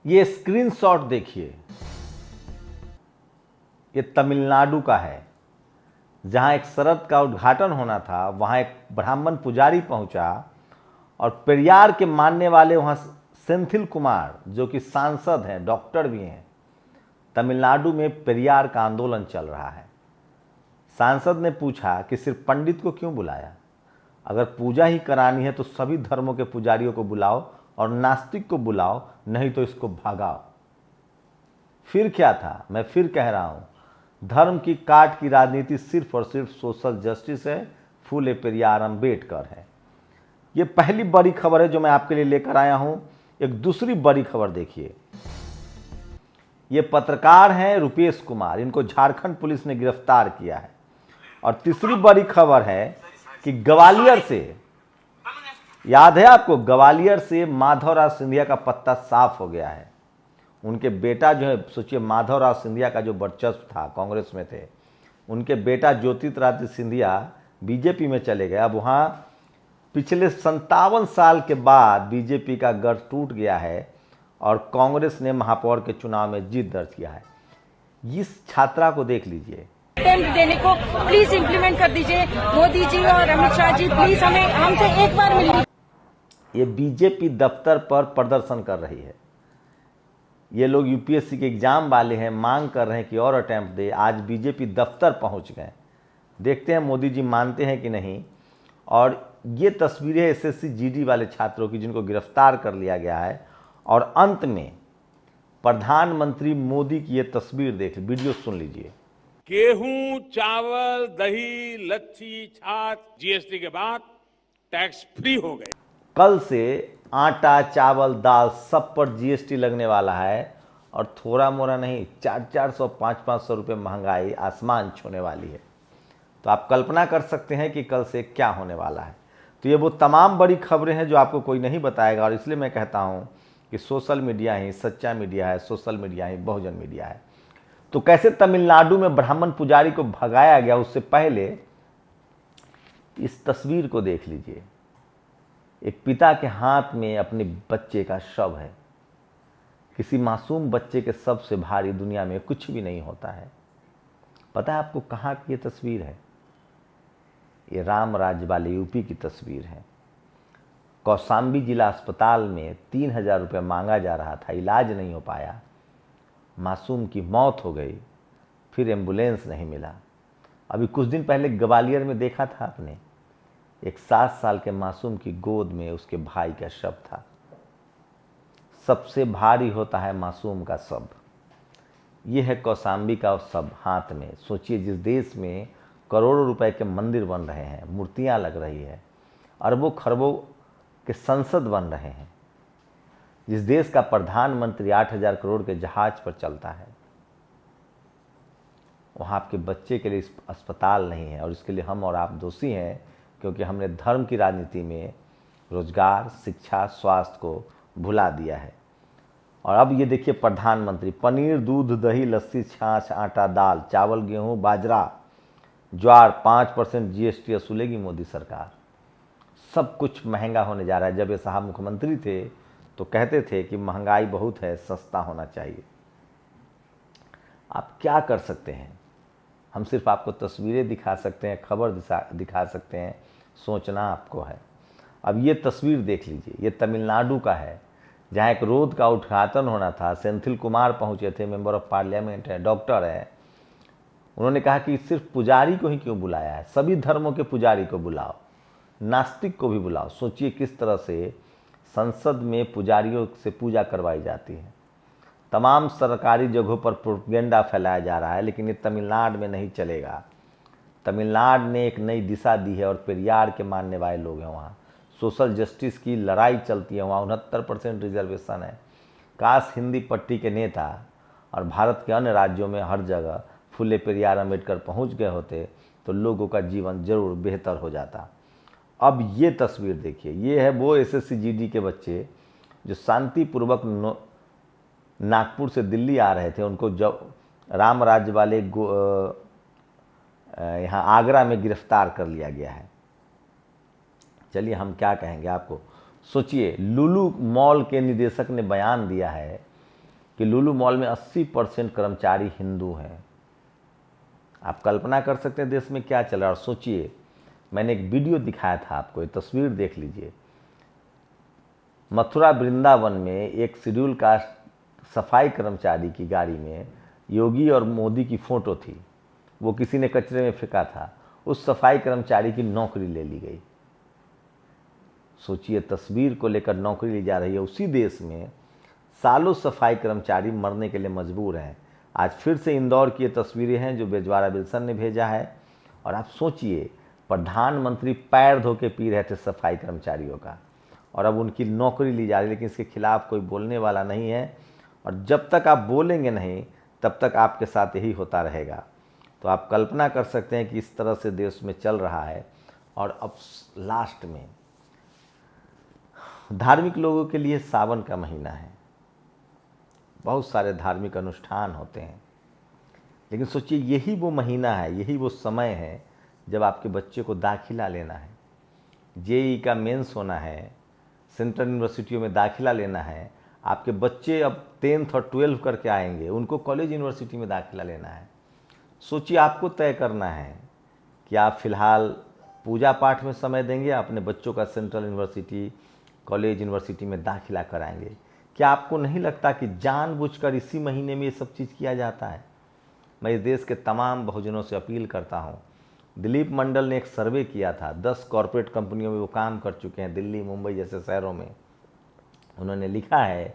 ये स्क्रीनशॉट देखिए, ये तमिलनाडु का है, जहां एक सड़क का उद्घाटन होना था। वहां एक ब्राह्मण पुजारी पहुंचा और पेरियार के मानने वाले वहां सेंथिल कुमार, जो कि सांसद हैं, डॉक्टर भी हैं। तमिलनाडु में पेरियार का आंदोलन चल रहा है। सांसद ने पूछा कि सिर्फ पंडित को क्यों बुलाया, अगर पूजा ही करानी है तो सभी धर्मों के पुजारियों को बुलाओ और नास्तिक को बुलाओ, नहीं तो इसको भगाओ। फिर क्या था, मैं फिर कह रहा हूं, धर्म की काट की राजनीति सिर्फ और सिर्फ सोशल जस्टिस है, फूले पेरियार अम्बेडकर है। ये पहली बड़ी खबर है जो मैं आपके लिए लेकर आया हूं। एक दूसरी बड़ी खबर देखिए, ये पत्रकार हैं रुपेश कुमार, इनको झारखंड पुलिस ने गिरफ्तार किया है। और तीसरी बड़ी खबर है कि ग्वालियर से, याद है आपको, ग्वालियर से माधवराव सिंधिया का पत्ता साफ हो गया है। उनके बेटा जो है, सोचिए, माधवराव सिंधिया का जो वर्चस्व था, कांग्रेस में थे, उनके बेटा ज्योतिरादित्य सिंधिया बीजेपी में चले गए। अब वहाँ पिछले 57 साल के बाद बीजेपी का गढ़ टूट गया है और कांग्रेस ने महापौर के चुनाव में जीत दर्ज किया है। इस छात्रा को देख लीजिए। अटेम्प्ट देने को प्लीज इंप्लीमेंट कर दीजिए मोदी जी और अमित शाह जी, प्लीज हमें हमसे एक बार मिलिए। ये बीजेपी दफ्तर पर प्रदर्शन कर रही है। ये लोग यूपीएससी के एग्जाम वाले हैं, मांग कर रहे हैं कि और अटेम्प्ट दे। आज बीजेपी दफ्तर पहुंच गए। देखते हैं मोदी जी मानते हैं कि नहीं। और ये तस्वीरें एसएससी जीडी वाले छात्रों की, जिनको गिरफ्तार कर लिया गया है। और अंत में प्रधानमंत्री मोदी की ये तस्वीर देख, वीडियो सुन लीजिए। गेहूं, चावल, दही, लच्छी, छाछ जीएसटी के बाद टैक्स फ्री हो गए। कल से आटा, चावल, दाल सब पर जीएसटी लगने वाला है। और थोड़ा मोड़ा नहीं, 400-400, 500-500 रुपये महंगाई आसमान छूने वाली है। तो आप कल्पना कर सकते हैं कि कल से क्या होने वाला है। तो ये वो तमाम बड़ी खबरें हैं जो आपको कोई नहीं बताएगा। और इसलिए मैं कहता हूँ कि सोशल मीडिया ही सच्चा मीडिया है, सोशल मीडिया ही बहुजन मीडिया है। तो कैसे तमिलनाडु में ब्राह्मण पुजारी को भगाया गया, उससे पहले इस तस्वीर को देख लीजिए। एक पिता के हाथ में अपने बच्चे का शव है। किसी मासूम बच्चे के शव से भारी दुनिया में कुछ भी नहीं होता है। पता है आपको कहाँ की ये तस्वीर है? ये राम राज्य वाले यूपी की तस्वीर है। कौशाम्बी जिला अस्पताल में 3000 रुपये मांगा जा रहा था, इलाज नहीं हो पाया, मासूम की मौत हो गई, फिर एम्बुलेंस नहीं मिला। अभी कुछ दिन पहले ग्वालियर में देखा था आपने, एक 7 साल के मासूम की गोद में उसके भाई का शव था। सबसे भारी होता है मासूम का शव। ये है कौशाम्बी का शव हाथ में। सोचिए, जिस देश में करोड़ों रुपए के मंदिर बन रहे हैं, मूर्तियां लग रही है, अरबों खरबों के संसद बन रहे हैं, जिस देश का प्रधानमंत्री 8000 करोड़ के जहाज पर चलता है, वहाँ आपके बच्चे के लिए अस्पताल नहीं है। और इसके लिए हम और आप दोषी हैं, क्योंकि हमने धर्म की राजनीति में रोजगार, शिक्षा, स्वास्थ्य को भुला दिया है। और अब ये देखिए, प्रधानमंत्री पनीर, दूध, दही, लस्सी, छाछ, आटा, दाल, चावल, गेहूं, बाजरा, ज्वार 5% जीएसटी वसूलेगी मोदी सरकार। सब कुछ महंगा होने जा रहा है। जब ये साहब मुख्यमंत्री थे तो कहते थे कि महंगाई बहुत है, सस्ता होना चाहिए। आप क्या कर सकते हैं? हम सिर्फ आपको तस्वीरें दिखा सकते हैं, खबर दिखा सकते हैं, सोचना आपको है। अब ये तस्वीर देख लीजिए, ये तमिलनाडु का है, जहाँ एक रोड का उद्घाटन होना था। सेंथिल कुमार पहुँचे थे, मेंबर ऑफ पार्लियामेंट है, डॉक्टर है। उन्होंने कहा कि सिर्फ पुजारी को ही क्यों बुलाया है, सभी धर्मों के पुजारी को बुलाओ, नास्तिक को भी बुलाओ। सोचिए किस तरह से संसद में पुजारियों से पूजा करवाई जाती है। तमाम सरकारी जगहों पर प्रोपेगेंडा फैलाया जा रहा है, लेकिन ये तमिलनाडु में नहीं चलेगा। तमिलनाडु ने एक नई दिशा दी है और पेरियार के मानने वाले लोग हैं। वहाँ सोशल जस्टिस की लड़ाई चलती है। वहाँ 69% रिजर्वेशन है। काश हिंदी पट्टी के नेता और भारत के अन्य राज्यों में हर जगह फूले पेरियार अम्बेडकर पहुँच गए होते तो लोगों का जीवन जरूर बेहतर हो जाता। अब ये तस्वीर देखिए, ये है वो एसएससी जीडी के बच्चे जो शांतिपूर्वक नागपुर से दिल्ली आ रहे थे। उनको जब राम राज्य वाले यहाँ आगरा में गिरफ्तार कर लिया गया है। चलिए हम क्या कहेंगे आपको। सोचिए, लुलु मॉल के निदेशक ने बयान दिया है कि लुलु मॉल में 80% कर्मचारी हिंदू हैं। आप कल्पना कर सकते हैं देश में क्या चल रहा है। और सोचिए, मैंने एक वीडियो दिखाया था आपको, ये तस्वीर देख लीजिए। मथुरा वृंदावन में एक शेड्यूल कास्ट सफाई कर्मचारी की गाड़ी में योगी और मोदी की फोटो थी, वो किसी ने कचरे में फेंका था। उस सफाई कर्मचारी की नौकरी ले ली गई। सोचिए, तस्वीर को लेकर नौकरी ली जा रही है। उसी देश में सालों सफाई कर्मचारी मरने के लिए मजबूर हैं। आज फिर से इंदौर की ये तस्वीरें हैं जो बेजवाड़ा विल्सन ने भेजा है। और आप सोचिए, प्रधानमंत्री पैर धो के पी रहे थे सफाई कर्मचारियों का, और अब उनकी नौकरी ली जा रही है। लेकिन इसके खिलाफ कोई बोलने वाला नहीं है, और जब तक आप बोलेंगे नहीं तब तक आपके साथ यही होता रहेगा। तो आप कल्पना कर सकते हैं कि इस तरह से देश में चल रहा है। और अब लास्ट में धार्मिक लोगों के लिए सावन का महीना है, बहुत सारे धार्मिक अनुष्ठान होते हैं। लेकिन सोचिए, यही वो महीना है, यही वो समय है जब आपके बच्चे को दाखिला लेना है, जेईई का मेंस होना है, सेंट्रल यूनिवर्सिटियों में दाखिला लेना है। आपके बच्चे अब 10th और 12th करके आएंगे, उनको कॉलेज यूनिवर्सिटी में दाखिला लेना है। सोचिए, आपको तय करना है कि आप फिलहाल पूजा पाठ में समय देंगे, अपने बच्चों का सेंट्रल यूनिवर्सिटी, कॉलेज यूनिवर्सिटी में दाखिला कराएंगे। क्या आपको नहीं लगता कि जानबूझकर इसी महीने में ये सब चीज़ किया जाता है? मैं इस देश के तमाम बहुजनों से अपील करता हूँ। दिलीप मंडल ने एक सर्वे किया था, 10 कॉरपोरेट कंपनियों में वो काम कर चुके हैं, दिल्ली, मुंबई जैसे शहरों में। उन्होंने लिखा है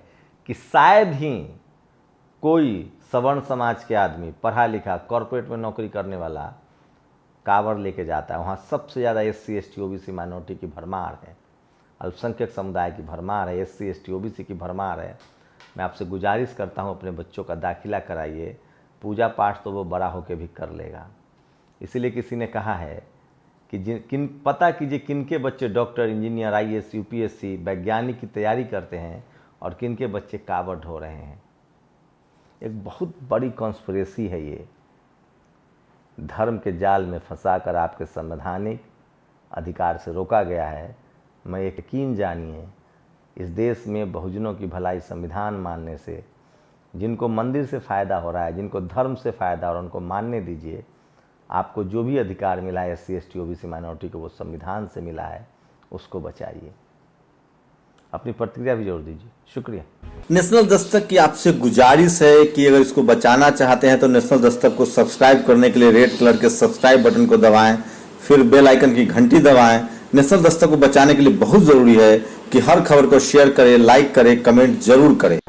कि शायद ही कोई सवर्ण समाज के आदमी, पढ़ा लिखा, कॉरपोरेट में नौकरी करने वाला कांवड़ लेके जाता है। वहाँ सबसे ज़्यादा SC ST OBC माइनॉरिटी की भरमार है, अल्पसंख्यक समुदाय की भरमार है, SC ST OBC की भरमार है। मैं आपसे गुजारिश करता हूँ, अपने बच्चों का दाखिला कराइए। पूजा पाठ तो वो बड़ा होकर भी कर लेगा। इसीलिए किसी ने कहा है कि पता कीजिए किनके बच्चे डॉक्टर, इंजीनियर, IAS, UPSC, वैज्ञानिक की तैयारी करते हैं और किनके बच्चे कांवड़ ढो रहे हैं। एक बहुत बड़ी कॉन्स्पिरेसी है ये। धर्म के जाल में फंसाकर आपके संवैधानिक अधिकार से रोका गया है। मैं यकीन जानिए, इस देश में बहुजनों की भलाई संविधान मानने से, जिनको मंदिर से फ़ायदा हो रहा है, जिनको धर्म से फ़ायदा हो रहा है, उनको मानने दीजिए। आपको जो भी अधिकार मिला है SC ST OBC माइनॉरिटी को, वो संविधान से मिला है, उसको बचाइए। अपनी प्रतिक्रिया भी जोड़ दीजिए। शुक्रिया। नेशनल दस्तक की आपसे गुजारिश है कि अगर इसको बचाना चाहते हैं तो नेशनल दस्तक को सब्सक्राइब करने के लिए रेड कलर के सब्सक्राइब बटन को दबाएं, फिर बेल आइकन की घंटी दबाएं। नेशनल दस्तक को बचाने के लिए बहुत जरूरी है कि हर खबर को शेयर करें, लाइक करें, कमेंट जरूर करें।